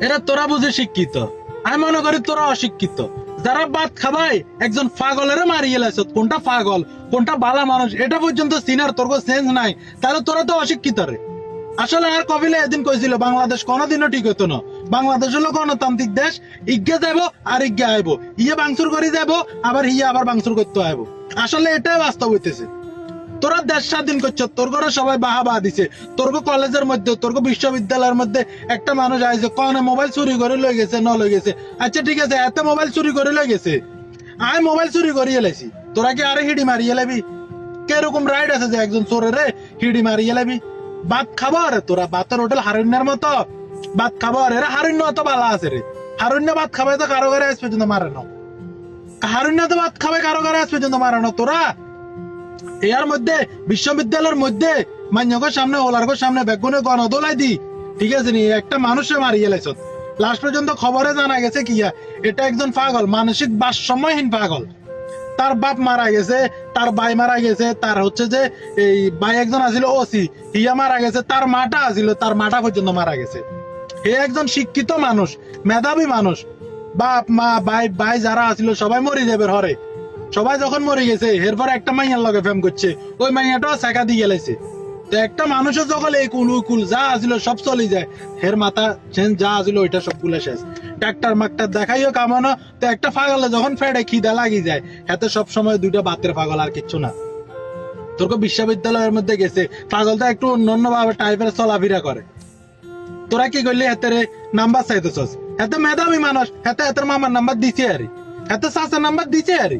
এরা তোরা বুঝে শিক্ষিত, আমি মনে করি তোরা অশিক্ষিত। যারা ভাত খাবাই একজন পাগলের মারিয়ে লাইছ, কোনটা পাগল কোনটা বালা মানুষ এটা পর্যন্ত সিনার তোর সেন্স নাই, তাহলে তোরা তো অশিক্ষিত রে। আসলে আর কবিলে এদিন কইছিল বাংলাদেশ কোনোদিনও ঠিক হতো না, বাংলাদেশ হলো গণতান্ত্রিক দেশ, ইজ্ঞে যাব আর ইজ্ঞে আইব, ইয়ে বাংসুর করে যাব আবার ইয়ে আবার বাংসুর করতে আইব। আসলে এটাই বাস্তব হইতেছে। তোরা দেশ স্বাধীন করছো, তোর ঘরে সবাই বাহা দিছে, তোর কলেজের মধ্যে তোর বিশ্ববিদ্যালয়ের মধ্যে একটা মানুষ আইছে কনে মোবাইল চুরি করে লই গেছে ন লই গেছে, আচ্ছা ঠিক আছে এত মোবাইল চুরি করে লই গেছে, আয় মোবাইল চুরি করিয়ে লাইছি, তোরা কি আরে হিডি মারিয়ে লাবি? কিরকম রাইড আছে যে একজন চোরের হিডি মারিয়ে লাবি? ভাত খাবো আরে তোরা ভাতের হোটেল হারণ্যের মতো ভাত খাবো আর এরা হারণ্য অত বালা আছে রে, হারণ্য ভাত খাবে তো কারো ঘরে আজ পর্যন্ত মারে না, হারণ্য তো ভাত খাবে কারো ঘরে আজ পর্যন্ত মারে না। তোরা এর মধ্যে বিশ্ববিদ্যালয়ের মধ্যে মান্যগর সামনে ওলারগর সামনে বেগুনে গণদোলাই দি, ঠিক আছে নি একটা মানুষে মারিয়ে লাইছ। লাস্ট পর্যন্ত খবরে জানা গেছে কিয়া এটা একজন পাগল, মানসিক ভারসাম্যহীন পাগল। তার বাপ মারা গেছে, তার ভাই মারা গেছে, তার হচ্ছে যে এই ভাই একজন আছিল ওসি হিয়া মারা গেছে, তার মাটা আছিল, তার মাটা পর্যন্ত মারা গেছে। হে একজন শিক্ষিত মানুষ, মেধাবী মানুষ, বাপ মা ভাই ভাই যারা আছিল সবাই মরে যাবে হরে, সবাই যখন মরে গেছে এরপর একটা মাইয়ার লগে ফেম করছে, ওই মাইয়াটাও শেখা দিয়ে গেলেছে। তো একটা মানুষের যখন এই কুল উকুল যা আসিল সব চলে যায়, হের মাথা যা আসিল ওইটা সবগুলো শেষ। ডাক্তার মাক্তার দেখাইও কামানো, তো একটা পাগলে যখন ফেডে খিদা লাগি যায়, হাতে সব সময় দুইটা বাতের পাগল আর কিচ্ছু না। তোর বিশ্ববিদ্যালয়ের মধ্যে গেছে পাগলটা একটু অন্য ভাবে টাইপের চলাফেরা করে, তোরা কি করলি হাতের নাম্বার চাইতেছস? হাতে মেধাবী মানুষ, হাতে হাতের মামার নাম্বার দিছে আরে, হাতে চাচার নাম্বার দিছে আরে,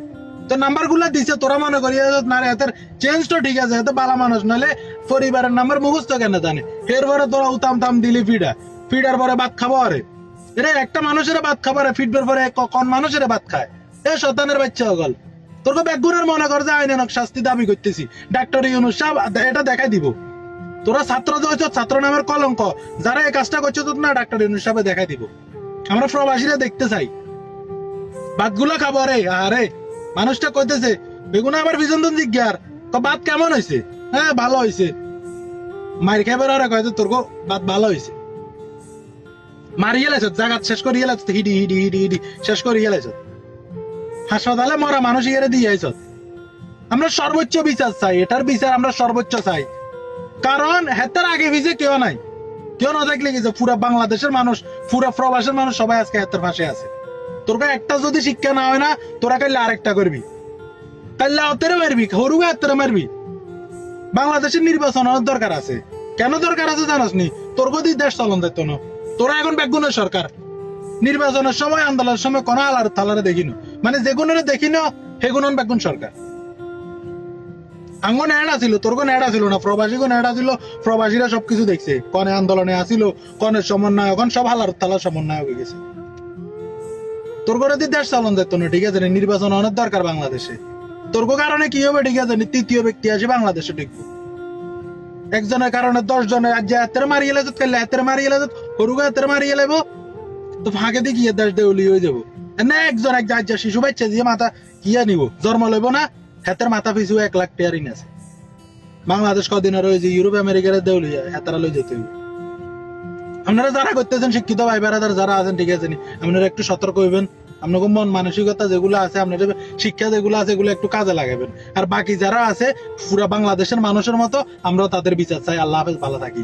তো নাম্বার গুলা দিছে তোরা মনে করি না হাতের চেঞ্জ তো ঠিক আছে, হাতে বালা মানুষ নলে পরিবারের নাম্বার মুখস্থ কেন জানে, এরপরে তোরা উতাম তাম দিলি ফিডার পরে ভাত খাবো আরে। রে একটা মানুষের ভাত খাবার ফিডবার পরে কোন মানুষের ভাত খায়? এ শতানের বাচ্চা হগল, তোর বেগুনের মনে কর যে আইনের শাস্তি দাবি করতেছি, ডাক্তার ইউনুস সাহেব এটা দেখাই দিব। তোরা ছাত্র হয়েছ, ছাত্র নামের কলঙ্ক, যারা এই কাজটা করছে তো না ডাক্তার ইউনুস সাহেব দেখাই দিব। আমরা প্রবাসীরা দেখতে চাই ভাতগুলা খাবো রে। আরে মানুষটা কইতেছে বেগুন আবার বিজন্দন জিজ্ঞার ভাত কেমন হয়েছে? হ্যাঁ ভালো হয়েছে। মার খাবার আর কয়ে তোর ভাত ভালো হয়েছে, মারিয়ে লাইছ জাগাত শেষ করিয়ে লাইছ, হিডি হিডি হিডি হিডি শেষ করিয়ে লাইছ, হাসপাতালে মরা মানুষ ইয়ে দিয়ে আইছ। আমরা সর্বোচ্চ বিচার চাই, এটার বিচার আমরা সর্বোচ্চ চাই, কারণ হেতার আগে ভিজে কেউ নাই, কেউ না থাকলে গেছে পুরা বাংলাদেশের মানুষ, পুরা প্রবাসের মানুষ সবাই আজকে হেতার পাশে আছে। তোর একটা যদি শিক্ষা না হয় না, তোরা কাইলে আরেকটা করবি, কাইলে অতেরে মারবি, হরুগা হাতেরে মারবি। বাংলাদেশের নির্বাচন দরকার আছে, কেন দরকার আছে জানাস নি? তোর গদি দেশ চলন যেত না, তোরা এখন বেগুনের সরকার, নির্বাচনের সময় আন্দোলনের সময় কোন আলার থালারে দেখিনো, মানে যেগুনের দেখিনো সেগুন বেগুন সরকার। আঙ্গন এড আছিল, তোর কোন এড আছিল না, প্রবাসী কোন এড আছিল, প্রবাসীরা সবকিছু দেখছে, কনে আন্দোলনে আসিল, কনে সমন্বয়, এখন সব হালার থালার সমন্বয় হয়ে গেছে। তোর করে দেশ চালন যেত না, ঠিক আছে নির্বাচন অনেক দরকার বাংলাদেশে। তোর কারণে কি হবে ঠিক আছে, তৃতীয় ব্যক্তি আসে বাংলাদেশে টিকবো, একজনের কারণে 10 জনের আজ হাতের মারিয়ে লাইত, কাইলে হাতের মারিয়ে লাইত, হরুগা হাতের মারিয়ে লাইব, তো ফাঁকে দিয়ে গিয়ে দেশ দেউলি হয়ে যাবো না। একজন এক যা শিশু বাচ্চা দিয়ে মাথা কিয়া নিব জন্ম লইব না, হাতের মাথা পিছু 1 লাখ টাকা ঋণ আছে। বাংলাদেশ কদিন আর যে ইউরোপ আমেরিকার দেউলি হাতারা লই যেতে হইব। আপনারা যারা করতেছেন শিক্ষিত ভাই বেড়াদার যারা আছেন, ঠিক আছে আপনারা একটু সতর্ক হইবেন, আপনাকে মন মানসিকতা যেগুলো আছে, আপনাদের শিক্ষা যেগুলো আছে এগুলো একটু কাজে লাগাবেন। আর বাকি যারা আছে পুরা বাংলাদেশের মানুষের মতো আমরাও তাদের বিচার চাই। আল্লাহ হাফেজ, ভালো থাকি।